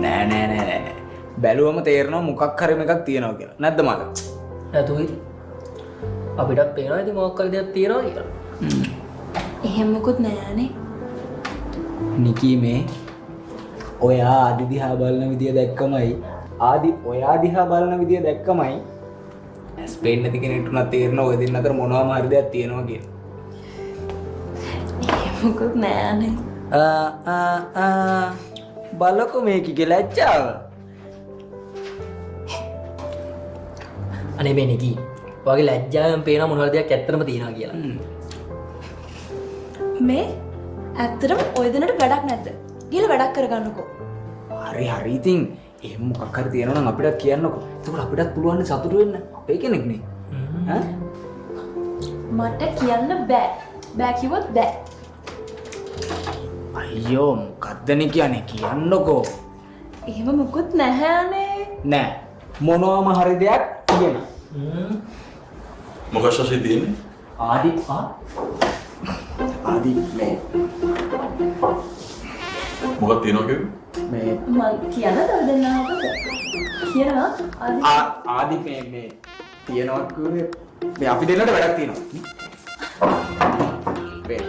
නෑ. බැලුවම තේරෙනවා මොකක් හරි එකක් තියෙනවා කියලා. නැද්ද මල? නැතුයි. අපිටත් පේනවා ඉතින් මොකක් හරි දෙයක් තියෙනවා කියලා. එහෙම මොකුත් නෑනේ. නිකී මේ ඔයා ආදි දිහා බලන විදිය දැක්කමයි ආදි ඔයා දිහා බලන විදිය දැක්කමයි ස්පේන් නැති කෙනෙක්ට උනත් තේරෙනවා ඔය දෙන්න අතර මොනවාම හරි දෙයක් තියෙනවා කියලා. එහෙම මොකුත් නෑනේ. බලකො මේකේ ලැජ්ජාව. අනේ මේ නිකි. ඔයාගේ ලැජ්ජාවෙන් පේනවා මොන හරි දෙයක් ඇත්තටම තියෙනවා කියලා. මේ ඇත්තටම ඔය දෙන්නට වැඩක් නැද්ද? ගිහලා වැඩක් කරගන්නකෝ. හරි ඉතින් එහෙම මොකක් හරි තියෙනවා නම් අපිටත් කියන්නකෝ. එතකොට අපිටත් පුළුවන් නේ සතුටු වෙන්න. අපේ කෙනෙක් නේ. ඈ මට කියන්න බෑ. බෑ කිව්වොත් බෑ. අයියෝ මොකද්ද නේ කියන්නේ කියන්නකෝ. එහෙම මොකුත් නැහැනේ. නෑ මොනවාම හරි දෙයක් තියෙනවා. මොකක් ශාසී තියෙන්නේ? ආදි මේ මොකක් තියෙනවා කියන්නේ? මේ මං කියන්නද ඔය දෙන්නට? කියනවා ආදි මේ තියනවා කිව්වේ මේ අපි දෙන්නට වැඩක් තියෙනවා. මේ